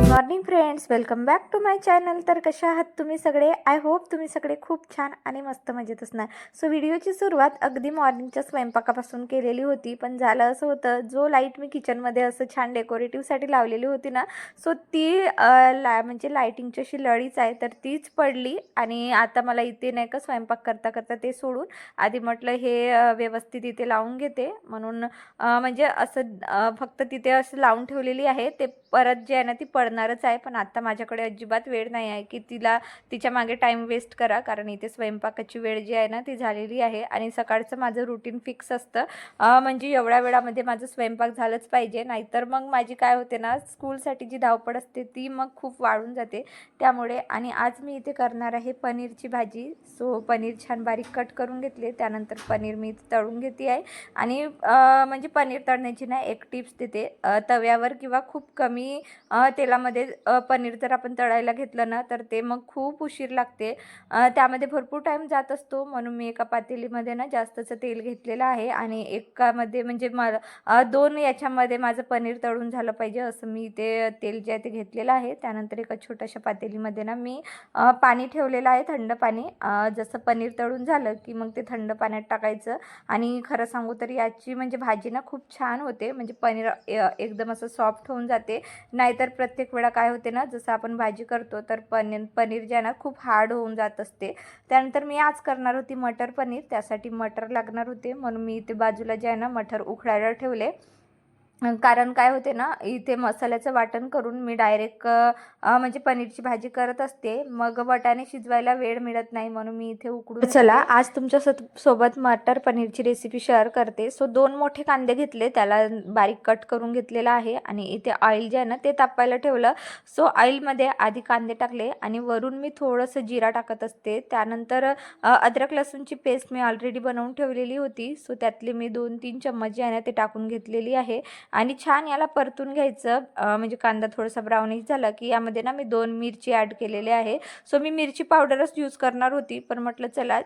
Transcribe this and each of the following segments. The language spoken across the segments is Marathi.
Morning friends, welcome back to my channel. तर कशा आहात तुम्ही सगळे? आय होप तुम्ही सगळे खूप छान आणि मस्त मजेत असणार. सो व्हिडिओची सुरुवात अगदी मॉर्निंगच्या स्वयंपाकापासून केलेली होती, पण झालं असं होतं, जो लाईट मी किचनमध्ये असं छान डेकोरेटिव्हसाठी लावलेली होती ना, सो ती म्हणजे लाईटिंगची अशी लळीच आहे, तर तीच पडली. आणि आता मला इथे नाही का स्वयंपाक करता करता ते सोडून आधी म्हटलं हे व्यवस्थित इथे लावून घेते, म्हणून म्हणजे असं फक्त तिथे असं लावून ठेवलेली आहे. ते परत जे आहे ना ती पडणारच आहे, पण आता माझ्याकडे अजिबात वेळ नाही आहे की तिच्या मागे टाईम वेस्ट करा, कारण इथे स्वयंपाकाची वेळ जी आहे ना ती झालेली आहे. आणि सकाळचं माझं रुटीन फिक्स असतं, म्हणजे एवढ्या वेळामध्ये माझं स्वयंपाक झालंच पाहिजे, नाहीतर मग माझी काय होते ना, स्कूलसाठी जी धावपळ असते ती मग खूप वाढून जाते. त्यामुळे आणि आज मी इथे करणार आहे पनीरची भाजी. सो पनीर छान बारीक कट करून घेतले, त्यानंतर पनीर मी तळून घेते आहे. आणि म्हणजे पनीर तळण्याची ना एक टिप्स देते, तव्यावर किंवा खूप कमी तेलामध्ये पनीर जर आपण तळायला घेतलं ना, तर ते मग खूप उशीर लागते, त्यामध्ये भरपूर टाईम जात असतो. म्हणून मी एका पातेलीमध्ये ना जास्तचं तेल घेतलेलं आहे आणि एकामध्ये म्हणजे मला 2 याच्यामध्ये माझं पनीर तळून झालं पाहिजे असं मी ते तेल जे आहे ते घेतलेलं आहे. त्यानंतर एका छोट्याशा पातेलीमध्ये ना मी पाणी ठेवलेलं आहे, थंड पाणी. जसं पनीर तळून झालं की मग ते थंड पाण्यात टाकायचं. आणि खरं सांगू तर याची म्हणजे भाजी ना खूप छान होते, म्हणजे पनीर एकदम असं सॉफ्ट होऊन जाते. नाहीतर प्रत्येक वेळा काय होते ना, जसं आपण भाजी करतो तर पनीर जे आहे ना खूप हार्ड होऊन जात असते. त्यानंतर मी आज करणार होती मटर पनीर, त्यासाठी मटर लागणार होते, म्हणून मी इथे बाजूला जे आहे ना मटर उकळायला ठेवले. कारण काय होते ना, इथे मसाल्याचं वाटण करून मी डायरेक्ट म्हणजे पनीरची भाजी करत असते, मग वाटाणे शिजवायला वेळ मिळत नाही, म्हणून मी इथे उकडून चला आज तुमच्या सोबत मटर पनीरची रेसिपी शेअर करते. सो 2 मोठे कांदे घेतले, त्याला बारीक कट करून घेतलेला आहे आणि इथे ऑइल जे आहे ना ते तापायला ठेवलं. सो ऑइलमध्ये आधी कांदे टाकले आणि वरून मी थोडंसं जिरा टाकत असते. त्यानंतर अद्रक लसूणची पेस्ट मी ऑलरेडी बनवून ठेवलेली होती, सो त्यातले मी 2-3 चम्मच जे आहे ना ते टाकून घेतलेली आहे. आणि छान याला परतून घ्यायचं, म्हणजे कांदा थोडासा ब्राउनिश झाला की यामध्ये ना मी 2 मिरची ॲड केलेले आहे. सो मी मिरची पावडरच यूज करणार होती, पण म्हटलं चला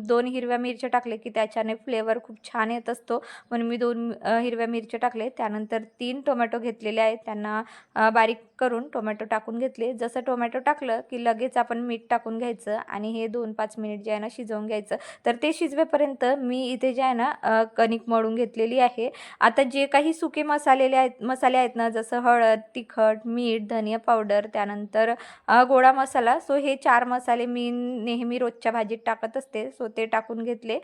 2 हिरव्या मिरच्या टाकले की त्याच्याने फ्लेवर खूप छान येत असतो, म्हणून मी 2 हिरव्या मिरच्या टाकले. त्यानंतर 3 टोमॅटो घेतलेले आहेत, त्यांना बारीक करून टोमॅटो टाकून घेतले. जसं टोमॅटो टाकलं की लगेच आपण मीठ टाकून घ्यायचं आणि हे 2-5 मिनिट जे आहे ना शिजवून घ्यायचं. तर ते शिजवेपर्यंत मी इथे जे आहे ना कणिक मळून घेतलेली आहे. आता जे काही सुके मसाले आहेत ना, जसं हळद, तिखट, मीठ, धनिया पावडर, त्यानंतर गोडा मसाला, सो हे 4 मसाले मी नेहमी रोजच्या भाजीत टाकत असते, सो ते टाकून घेतले.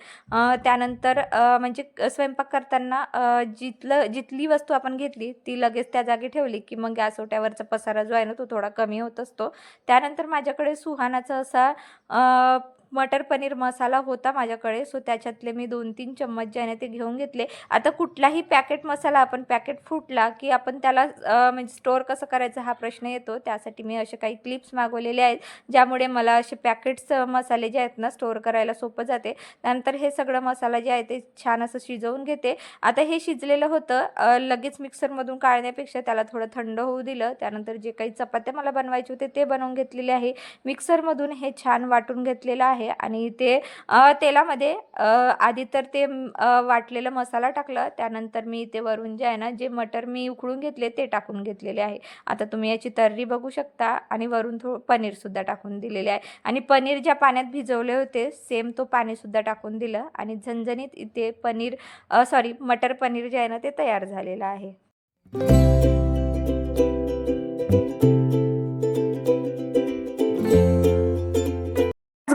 त्यानंतर म्हणजे स्वयंपाक करताना जिथली वस्तू आपण घेतली ती लगेच त्या जागी ठेवली की मग गॅस ओट्यावरचा पसारा जो आहे ना तो थोडा कमी होत असतो. त्यानंतर माझ्याकडे सुहानाचा असा मटर पनीर मसाला होता माझ्याकडे, सो त्याच्यातले मी 2-3 चम्मच जे आहे ते घेऊन घेतले. आता कुठलाही पॅकेट मसाला आपण पॅकेट फुटला की आपण त्याला म्हणजे स्टोअर कसं करायचं हा प्रश्न येतो. त्यासाठी मी असे काही क्लिप्स मागवलेले आहेत, ज्यामुळे मला असे पॅकेट्स मसाले जे आहेत ना स्टोअर करायला सोपं जाते. त्यानंतर हे सगळं मसाला जे आहे ते छान असं शिजवून घेते. आता हे शिजलेलं होतं, लगेच मिक्सरमधून काढण्यापेक्षा त्याला थोडं थंड होऊ दिलं. त्यानंतर जे काही चपात्या मला बनवायचे होते ते बनवून घेतलेले आहे. मिक्सरमधून हे छान वाटून घेतलेलं आहे आणि ते तेलामध्ये आधी तर ते वाटलेला मसाला टाकला. त्यानंतर मी इथे वरून जे आहे ना जे मटर मी उकळून घेतले ते टाकून घेतलेले आहे. आता तुम्ही याची तर्री बघू शकता आणि वरून थोडं पनीरसुद्धा टाकून दिलेले आहे. आणि पनीर ज्या पाण्यात भिजवले होते सेम तो पाणीसुद्धा टाकून दिलं आणि झणझणीत इथे मटर पनीर जे आहे ना ते तयार झालेलं आहे.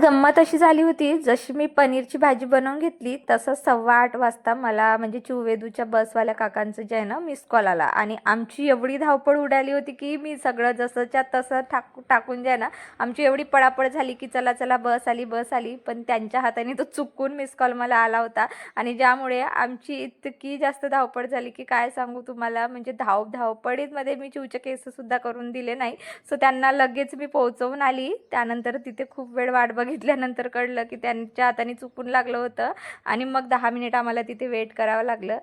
गंमत अशी झाली होती, जशी मी पनीरची भाजी बनवून घेतली तसं 8:15 वाजता मला म्हणजे चुवेदूच्या बसवाल्या काकांचं जे आहे ना मिस कॉल आला आणि आमची एवढी धावपळ उडाली होती की मी सगळं जसंच्या तसं टाकून जे आहे ना आमची एवढी पळापळ झाली की चला चला बस आली. पण त्यांच्या हाताने तो चुकून मिस कॉल मला आला होता आणि ज्यामुळे आमची इतकी जास्त धावपळ झाली की काय सांगू तुम्हाला. म्हणजे धावपळीमध्ये मी चिवचे केससुद्धा करून दिले नाही. सो त्यांना लगेच मी पोहोचवून आली. त्यानंतर तिथे खूप वेळ वाट बघितल्यानंतर कळलं की त्यांच्या हाताने चुकून लागलं होतं आणि मग 10 मिनिट आम्हाला तिथे वेट करावं लागलं.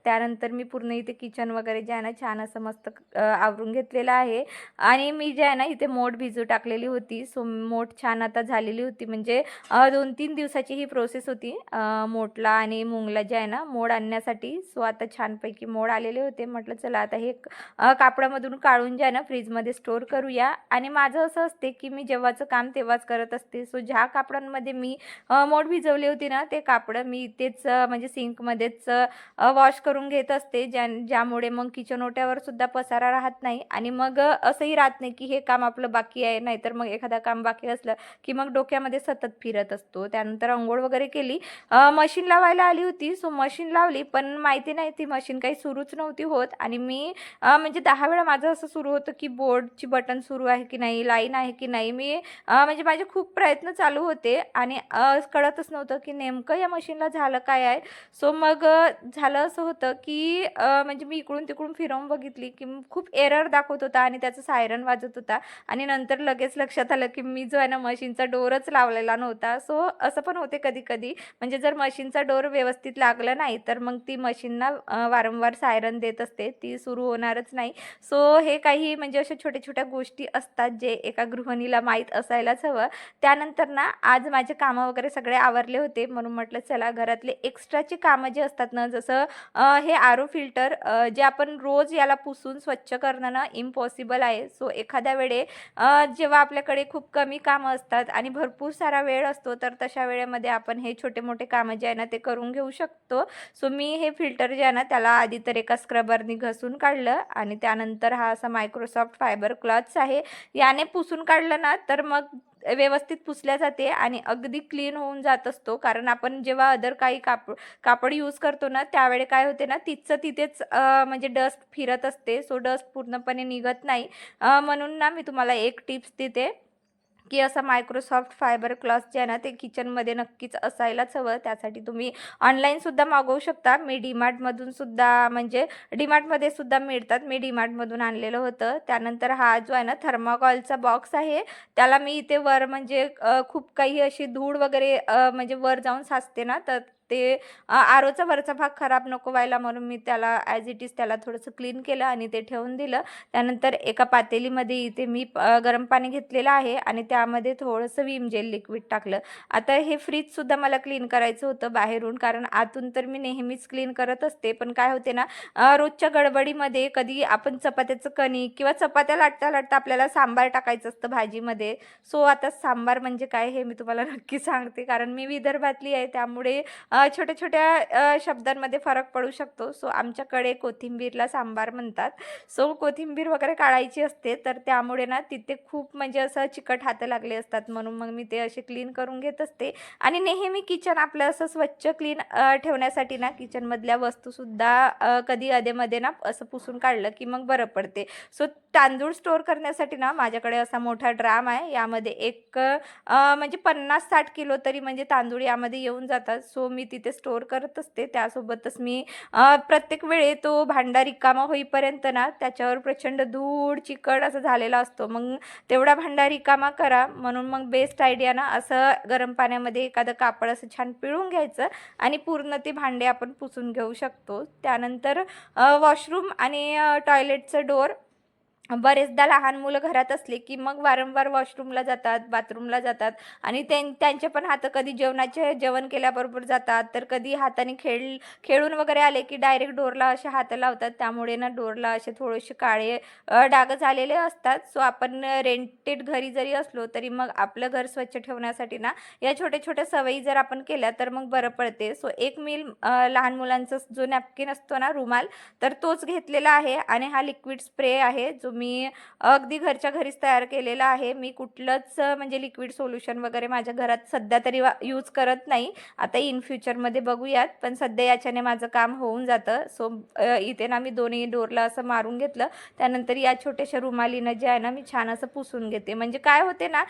त्यानंतर मी पूर्ण इथे किचन वगैरे जे आहे ना छान असं मस्त आवरून घेतलेलं आहे आणि मी जे आहे ना इथे मोड भिजू टाकलेली होती. सो मोड छान आता झालेली होती. म्हणजे 2-3 दिवसाची ही प्रोसेस होती मोडला आणि मुंगला जे आहे ना मोड आणण्यासाठी. सो आता छानपैकी मोड आलेले होते. म्हटलं चला आता हे कापडामधून काढून जे आहे ना फ्रीजमध्ये स्टोअर करूया. आणि माझं असं असते की मी जेव्हाचं काम तेव्हाच करत असते. सो ज्या कापडांमध्ये मी मोड भिजवली होती ना ते कापडं मी इथेच म्हणजे सिंकमध्येच वॉश करून घेत असते. ज्यामुळे मग किचन ओट्यावर सुद्धा पसारा राहत नाही आणि मग असंही राहत नाही की हे काम आपलं बाकी आहे. नाहीतर मग एखादा काम बाकी असलं की मग डोक्यामध्ये सतत फिरत असतो. त्यानंतर अंघोळ वगैरे केली. मशीन लावायला आली होती. सो मशीन लावली पण माहिती नाही ती मशीन काही सुरूच नव्हती होत आणि मी म्हणजे 10 वेळा माझं असं सुरू होतं की बोर्डची बटन सुरू आहे की नाही, लाईन आहे की नाही. मी म्हणजे माझे खूप प्रयत्न चालू होते आणि कळतच नव्हतं की नेमकं या मशीनला झालं काय आहे. सो मग झालं असं होतं की म्हणजे मी इकडून तिकडून फिरवून बघितली की खूप एरर दाखवत होता आणि त्याचं सायरन वाजत होता आणि नंतर लगेच लक्षात आलं की मी जो आहे ना मशीनचा डोरच लावलेला नव्हता. सो असं पण होते कधी कधी. म्हणजे जर मशीनचा डोर व्यवस्थित लागला नाही तर मग ती मशीनना वारंवार सायरन देत असते, ती सुरू होणारच नाही. सो हे काही म्हणजे अशा छोट्या छोट्या गोष्टी असतात जे एका गृहिणीला माहीत असायलाच हवं. त्यानंतर ना आज माझे कामं वगैरे सगळे आवरले होते म्हणून म्हटलं चला घरातले एक्स्ट्राची कामं जे असतात ना जसं हे आरो फिल्टर जे आपण रोज याला पुसून स्वच्छ करणं ना इम्पॉसिबल आहे. सो एखाद्या वेळे जेव्हा आपल्याकडे खूप कमी कामं असतात आणि भरपूर सारा वेळ असतो तर तशा वेळेमध्ये आपण हे छोटे मोठे कामं जे आहे ना ते करून घेऊ शकतो. सो मी हे फिल्टर जे आहे ना त्याला आधी तर एका स्क्रबरनी घसून काढलं आणि त्यानंतर हा असा मायक्रोसॉफ्ट फायबर क्लॉथ्स आहे याने पुसून काढलं ना तर मग व्यवस्थित पुसल्या जाते आणि अगदी क्लीन होऊन जात असतो. कारण आपण जेव्हा अदर काही कापड यूज करतो ना त्यावेळी काय होते ना तिथेच म्हणजे डस्ट फिरत असते. सो डस्ट पूर्णपणे निघत नाही. म्हणून ना मी तुम्हाला एक टिप्स देते की असं मायक्रोसॉफ्ट फायबर क्लॉथ जे आहे ना ते किचनमध्ये नक्कीच असायलाच हवं. त्यासाठी तुम्ही ऑनलाईनसुद्धा मागवू शकता. मी डीमार्टमधून सुद्धा म्हणजे डीमार्टमध्ये सुद्धा मिळतात. मी डीमार्टमधून आणलेलं होतं. त्यानंतर हा जो आहे ना थर्माकॉलचा बॉक्स आहे त्याला मी इथे वर म्हणजे खूप काही अशी धूळ वगैरे म्हणजे वर जाऊन साचते ना तर ते आरोचा वरचा भाग खराब नको व्हायला म्हणून मी त्याला ॲज इट इज त्याला थोडंसं क्लीन केलं आणि ते ठेवून दिलं. त्यानंतर एका पातेलीमध्ये इथे मी गरम पाणी घेतलेलं आहे आणि त्यामध्ये थोडंसं विम जेल लिक्विड टाकलं. आता हे फ्रीजसुद्धा मला क्लीन करायचं होतं बाहेरून, कारण आतून तर मी नेहमीच क्लीन करत असते. पण काय होते ना रोजच्या गडबडीमध्ये कधी आपण चपात्याचं कणिक किंवा चपात्या लाटता लाटता आपल्याला सांबार टाकायचं असतं भाजीमध्ये. सो आता सांबार म्हणजे काय हे मी तुम्हाला नक्की सांगते, कारण मी विदर्भातली आहे त्यामुळे छोट्या छोट्या शब्दांमध्ये फरक पडू शकतो. सो आमच्याकडे कोथिंबीरला सांबार म्हणतात. सो कोथिंबीर वगैरे काढायची असते तर त्यामुळे ना तिथे खूप म्हणजे असं चिकट हात लागले असतात म्हणून मग मी ते असे क्लीन करून घेत असते. आणि नेहमी किचन आपलं असं स्वच्छ क्लीन ठेवण्यासाठी ना किचनमधल्या वस्तूसुद्धा कधी अधेमध्ये ना असं पुसून काढलं की मग बरं पडते. सो तांदूळ स्टोअर करण्यासाठी ना माझ्याकडे असा मोठा ड्राम आहे. यामध्ये एक म्हणजे 50-60 किलो तरी म्हणजे तांदूळ यामध्ये येऊन जातात. सो मी तिथे स्टोअर करत असते. त्यासोबतच मी प्रत्येक वेळी तो भांडा रिकामा होईपर्यंत ना त्याच्यावर प्रचंड धूळ चिकट असं झालेला असतो. मग तेवढा भांडा रिकामा करा म्हणून मग बेस्ट आयडिया ना असं गरम पाण्यामध्ये एखादं कापड असं छान पिळून घ्यायचं आणि पूर्ण ते भांडे आपण पुसून घेऊ शकतो. त्यानंतर वॉशरूम आणि टॉयलेटचं डोअर बरेचदा लहान मुलं घरात असले की मग वारंवार वॉशरूमला जातात, बाथरूमला जातात आणि त्यांचे पण हातं कधी जेवण केल्याबरोबर जातात तर कधी हाताने खेळून वगैरे आले की डायरेक्ट डोरला असे हातं लावतात. त्यामुळे ना डोरला असे थोडेसे काळे डाग झालेले असतात. सो आपण रेंटेड घरी जरी असलो तरी मग आपलं घर स्वच्छ ठेवण्यासाठी ना या छोट्या छोट्या सवयी जर आपण केल्या तर मग बरं पडते. सो एक मी लहान मुलांचा जो नॅपकिन असतो ना रुमाल तर तोच घेतलेला आहे आणि हा लिक्विड स्प्रे आहे जो मी अगदी घरच्या घरीच तयार केलेला आहे. मी कुठलंच म्हणजे लिक्विड सोल्युशन वगैरे माझ्या घरात सध्या तरी यूज करत नाही. आता इन फ्युचरमध्ये बघूयात, पण सध्या याच्याने माझं काम होऊन जातं. सो इथे ना मी दोन्ही डोरला असं मारून घेतलं. त्यानंतर या छोट्याशा रुमालीनं जे आहे ना मी छान असं पुसून घेते. म्हणजे काय होते ना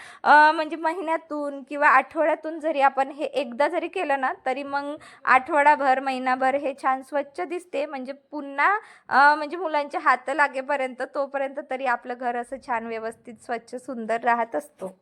म्हणजे महिन्यातून किंवा आठवड्यातून जरी आपण हे एकदा जरी केलं ना तरी मग आठवडाभर महिनाभर हे छान स्वच्छ दिसते. म्हणजे पुन्हा म्हणजे मुलांच्या हात लागेपर्यंत तोपर्यंत तरी आपलं घर असं छान व्यवस्थित स्वच्छ सुंदर राहत असतो.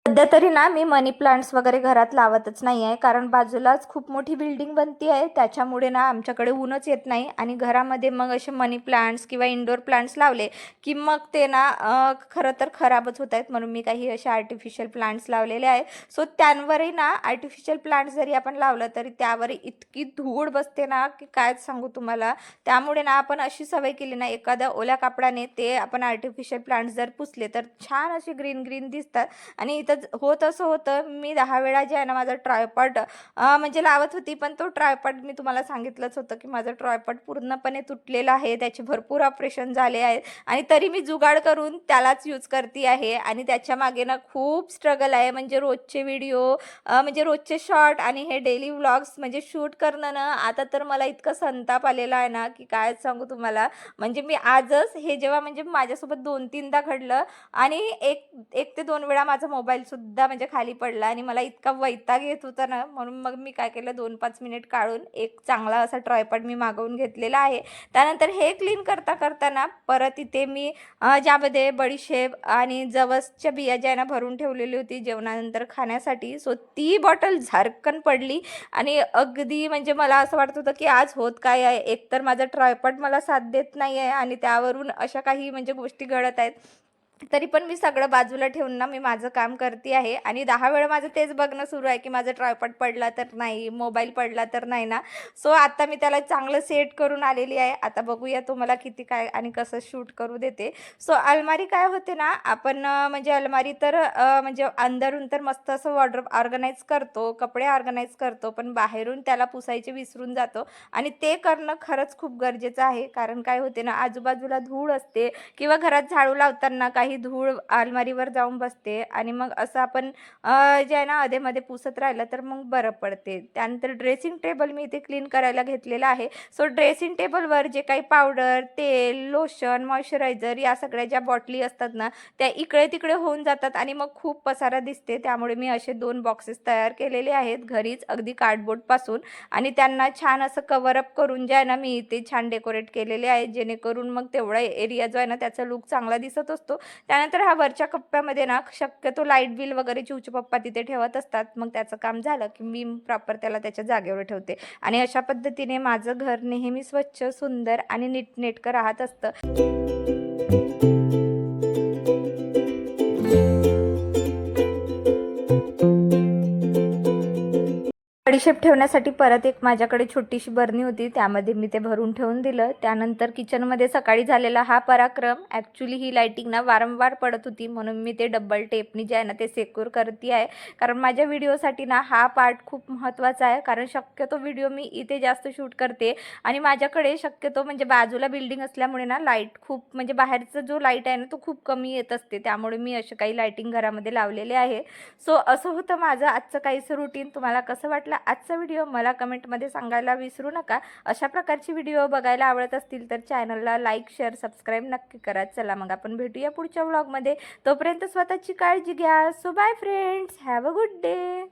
सध्या तरी ना मी मनी प्लांट्स वगैरे घरात लावतच नाही आहे, कारण बाजूलाच खूप मोठी बिल्डिंग बनती आहे. त्याच्यामुळे ना आमच्याकडे ऊनच येत नाही आणि घरामध्ये मग असे मनी प्लांट्स किंवा इंडोर प्लांट्स लावले की मग ते ना खरं तर खराबच होत आहेत. म्हणून मी काही असे आर्टिफिशियल प्लांट्स लावलेले आहे. सो त्यांवरही ना आर्टिफिशियल प्लांट्स जरी आपण लावलं तरी त्यावर इतकी धूळ बसते ना की काय सांगू तुम्हाला. त्यामुळे ना आपण अशी सवय केली ना, एखाद्या ओल्या कापडाने ते आपण आर्टिफिशियल प्लांट्स जर पुसले तर छान असे ग्रीन ग्रीन दिसतात. आणि इथं होत असं होतं, मी 10 वेळा जे आहे ना माझा ट्रायपॉड म्हणजे लावत होती, पण तो ट्रायपॉड मी तुम्हाला सांगितलंच होतं की माझं ट्रायपॉड पूर्णपणे तुटलेलं आहे. त्याचे भरपूर ऑपरेशन झाले आहेत आणि तरी मी जुगाड करून त्यालाच यूज करते आहे. आणि त्याच्या मागे ना खूप स्ट्रगल आहे. म्हणजे रोजचे व्हिडिओ म्हणजे रोजचे शॉर्ट आणि हे डेली व्लॉग्स म्हणजे शूट करणं ना आता तर मला इतकं संताप आलेला आहे ना की काय सांगू तुम्हाला. म्हणजे मी आजच हे जेव्हा म्हणजे माझ्यासोबत 2-3दा घडलं आणि एक ते 2 वेळा माझा मोबाईल सुद्धा म्हणजे खाली पडला आणि मला इतका वैताग येत होता ना, म्हणून मग मी काय केलं 2-5 मिनिट काढून एक चांगला असा ट्रायपॉड मी मागवून घेतलेला आहे. त्यानंतर हे क्लीन करताना परत इथे मी ज्यामध्ये बडीशेप आणि जवसच्या बिया ज्या ना भरून ठेवलेली होती जेवणानंतर खाण्यासाठी. सो ती बॉटल झारकन पडली आणि अगदी म्हणजे मला असं वाटत होतं की आज होत काय आहे. एकतर माझा ट्रायपॉड मला साथ देत नाही आहे आणि त्यावरून अशा काही म्हणजे गोष्टी घडत आहेत. तरी पण मी सगळं बाजूला ठेवून ना मी माझं काम करते आहे. आणि 10 वेळा माझं तेच बघणं सुरू आहे की माझा ट्रायपॉड पडला तर नाही, मोबाईल पडला तर नाही ना. सो आता मी त्याला चांगलं सेट करून आलेली आहे. आता बघूया तो मला किती काय आणि कसं शूट करू देते. सो अलमारी काय होते ना, आपण म्हणजे अलमारी तर म्हणजे अंदरून तर मस्त असं वॉर्डरोब ऑर्गनाईज करतो, कपडे ऑर्गनाईज करतो, पण बाहेरून त्याला पुसायचे विसरून जातो. आणि ते करणं खरंच खूप गरजेचं आहे. कारण काय होते ना, आजूबाजूला धूळ असते किंवा घरात झाडू लावताना काही धूळ अलमारीवर जाऊन बसते आणि मग असं आपण जे आहे ना अधेमध्ये पुसत राहिलं तर मग बरं पडते. त्यानंतर ड्रेसिंग टेबल मी इथे क्लीन करायला घेतलेला आहे. सो ड्रेसिंग टेबलवर जे काही पावडर, तेल, लोशन, मॉइश्चरायझर या सगळ्या ज्या बॉटली असतात ना त्या इकडे तिकडे होऊन जातात आणि मग खूप पसारा दिसते. त्यामुळे मी असे 2 बॉक्सेस तयार केलेले आहेत घरीच अगदी कार्डबोर्डपासून आणि त्यांना छान असं कव्हरअप करून जे आहे ना मी इथे छान डेकोरेट केलेले आहे, जेणेकरून मग तेवढा एरिया जो आहे ना त्याचा लुक चांगला दिसत असतो. त्यानंतर हा वरच्या कप्प्यामध्ये ना शक्यतो लाईट बिल वगैरे चिवचे पप्पा तिथे ठेवत असतात. मग त्याचं काम झालं की मी प्रॉपर त्याला त्याच्या जागेवर ठेवते आणि अशा पद्धतीने माझं घर नेहमी स्वच्छ, सुंदर आणि नीटनेटकं राहत असतं. बडीशेप ठेवण्यासाठी परत एक माझ्याकडे छोटीशी बरणी होती, त्यामध्ये मी ते भरून ठेवून दिलं. त्यानंतर किचनमध्ये सकाळी झालेला हा पराक्रम, ॲक्च्युली ही लाईटिंग ना वारंवार पडत होती म्हणून मी ते डबल टेपनी जे आहे ना ते सिक्युअर करते आहे. कारण माझ्या व्हिडिओसाठी ना हा पार्ट खूप महत्त्वाचा आहे. कारण शक्यतो व्हिडिओ मी इथे जास्त शूट करते आणि माझ्याकडे शक्यतो म्हणजे बाजूला बिल्डिंग असल्यामुळे ना लाईट खूप म्हणजे बाहेरचा जो लाईट आहे ना तो खूप कमी येत असते. त्यामुळे मी असे काही लाईटिंग घरामध्ये लावलेले आहे. सो असं होतं माझं आजचं काहीसं रुटीन. तुम्हाला कसं वाटलं आजचा व्हिडिओ मला कमेंटमध्ये सांगायला विसरू नका. अशा प्रकारची व्हिडिओ बघायला आवडत असतील तर चॅनलला लाईक, शेअर, सबस्क्राईब नक्की करा. चला मग आपण भेटूया पुढच्या व्लॉगमध्ये. तोपर्यंत स्वतःची काळजी घ्या. So bye friends, have a good day.